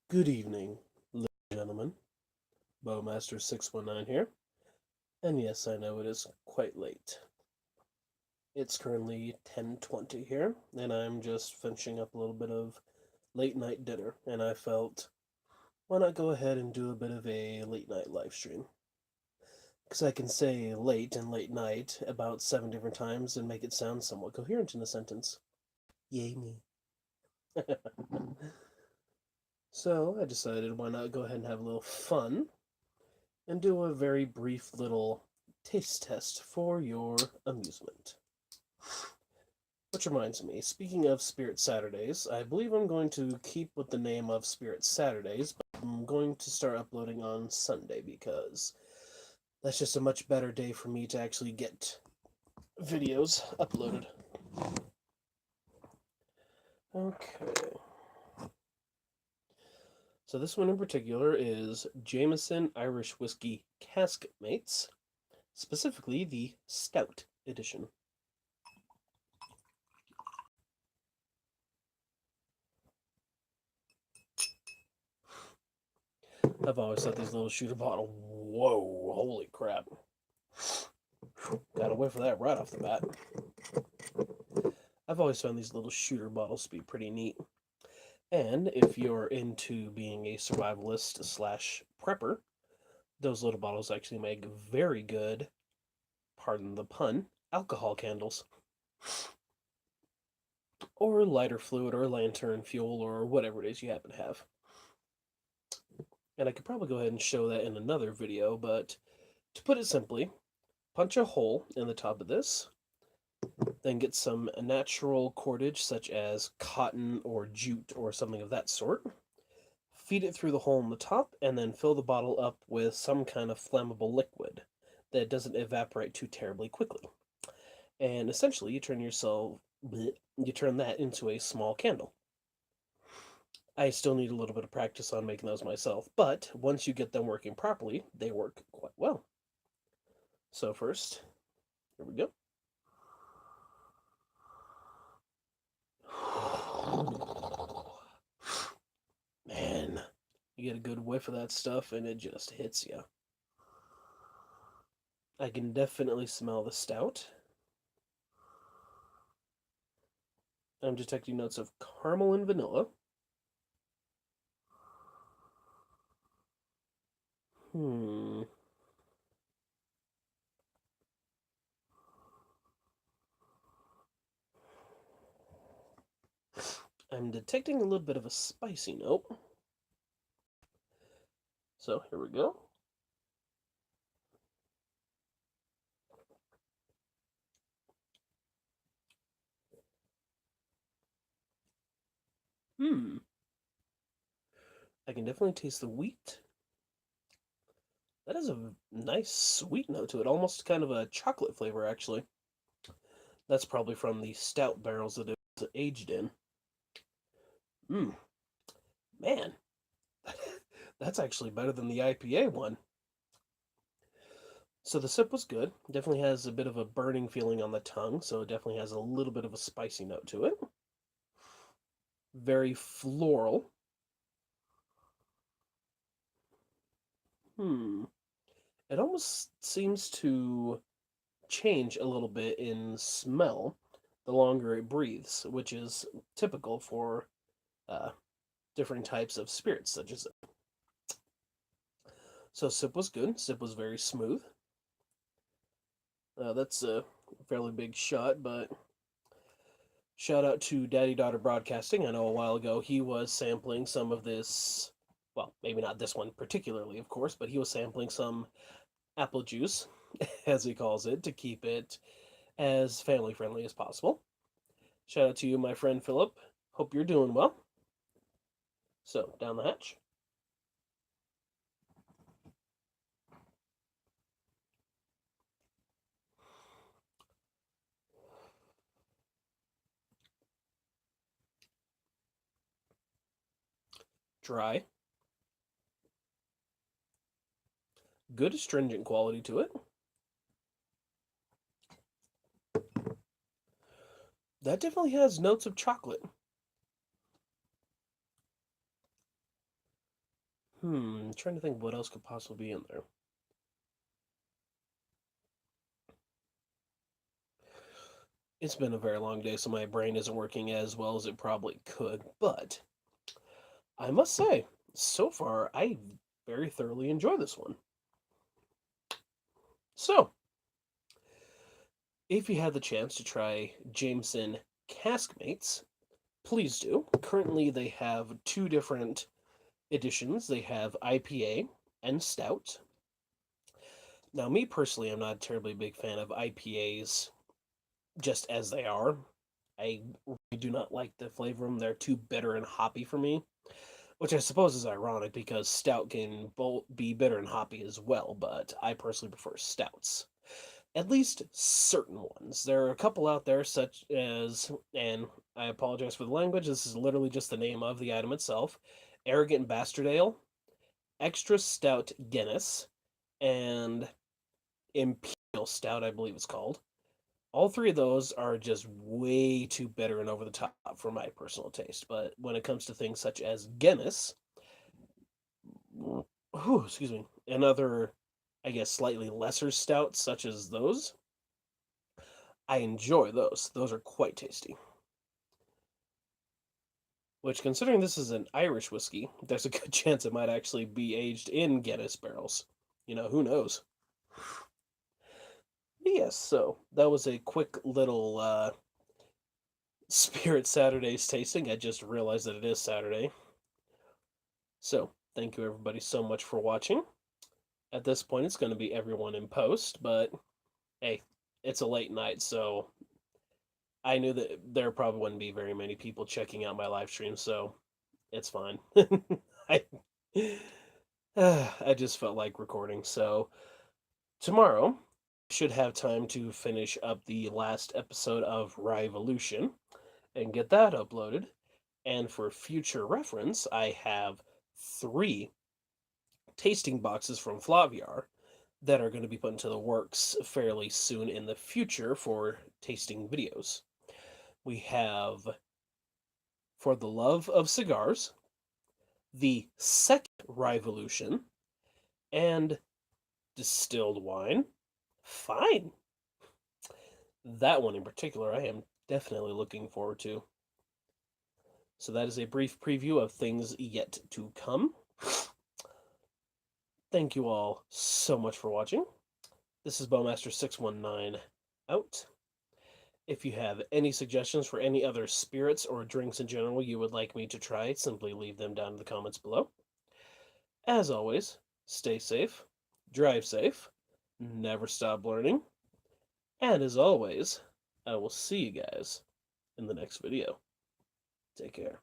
Good evening, ladies and gentlemen. Bowmaster619 here. And yes, I know it is quite late. It's currently 10:20 here, and I'm just finishing up a little bit of late night dinner, and I felt, why not go ahead and do a bit of a late night live stream? Because I can say late and late night about 7 different times and make it sound somewhat coherent in a sentence. Yay me. So I decided, why not go ahead and have a little fun and do a very brief little taste test for your amusement. Which reminds me, speaking of Spirit Saturdays, I believe I'm going to keep with the name of Spirit Saturdays, but I'm going to start uploading on Sunday because that's just a much better day for me to actually get videos uploaded. Okay. So this one in particular is Jameson Irish Whiskey Cask Mates, specifically the Stout edition. I've always thought these little shooter bottle. Whoa, holy crap. Got away for that right off the bat. I've always found these little shooter bottles to be pretty neat. And if you're into being a survivalist slash prepper, those little bottles actually make very good, pardon the pun, alcohol candles. Or lighter fluid or lantern fuel or whatever it is you happen to have. And I could probably go ahead and show that in another video, but to put it simply, punch a hole in the top of this, then get some natural cordage such as cotton or jute or something of that sort, feed it through the hole in the top, and then fill the bottle up with some kind of flammable liquid that doesn't evaporate too terribly quickly. And essentially you turn that into a small candle. I still need a little bit of practice on making those myself, but once you get them working properly, they work quite well. So first, here we go. Man, you get a good whiff of that stuff and it just hits you. I can definitely smell the stout. I'm detecting notes of caramel and vanilla. Hmm. I'm detecting a little bit of a spicy note. So here we go. Hmm. I can definitely taste the wheat. That has a nice sweet note to it, almost kind of a chocolate flavor, actually. That's probably from the stout barrels that it was aged in. Hmm. Man, that's actually better than the IPA one. So the sip was good. Definitely has a bit of a burning feeling on the tongue, so it definitely has a little bit of a spicy note to it. Very floral. Hmm. It almost seems to change a little bit in smell the longer it breathes, which is typical for uh, different types of spirits, such as. So sip was good. Sip was very smooth. That's a fairly big shot, but shout out to Daddy Daughter Broadcasting. I know a while ago he was sampling some of this. Well, maybe not this one particularly, of course, but he was sampling some apple juice, as he calls it, to keep it as family friendly as possible. Shout out to you, my friend Philip. Hope you're doing well. So, down the hatch. Dry. Good astringent quality to it. That definitely has notes of chocolate. Trying to think what else could possibly be in there. It's been a very long day, so my brain isn't working as well as it probably could. But I must say, so far, I very thoroughly enjoy this one. So, if you had the chance to try Jameson Caskmates, please do. Currently, they have two different editions. They have IPA and Stout. Now, me personally, I'm not a terribly big fan of IPAs just as they are. I really do not like the flavor of them. They're too bitter and hoppy for me, which I suppose is ironic because Stout can both be bitter and hoppy as well, but I personally prefer Stouts. At least certain ones. There are a couple out there, such as, and I apologize for the language, this is literally just the name of the item itself: Arrogant Bastard Ale, Extra Stout Guinness, and Imperial Stout, I believe it's called. All three of those are just way too bitter and over the top for my personal taste. But when it comes to things such as Guinness, excuse me, and other, I guess, slightly lesser stouts such as those, I enjoy those. Those are quite tasty. Which, considering this is an Irish whiskey, there's a good chance it might actually be aged in Guinness barrels. Who knows? But yes, so that was a quick little Spirit Saturdays tasting. I just realized that it is Saturday. So, thank you everybody so much for watching. At this point, it's going to be everyone in post, but hey, it's a late night, so I knew that there probably wouldn't be very many people checking out my live stream, so it's fine. I, I just felt like recording, so tomorrow I should have time to finish up the last episode of Rivolution and get that uploaded. And for future reference, I have 3 tasting boxes from Flaviar that are going to be put into the works fairly soon in the future for tasting videos. We have For the Love of Cigars, the second Rivolution, and distilled wine. Fine. That one in particular, I am definitely looking forward to. So that is a brief preview of things yet to come. Thank you all so much for watching. This is Bowmaster619 out. If you have any suggestions for any other spirits or drinks in general you would like me to try, simply leave them down in the comments below. As always, stay safe, drive safe, never stop learning, and as always, I will see you guys in the next video. Take care.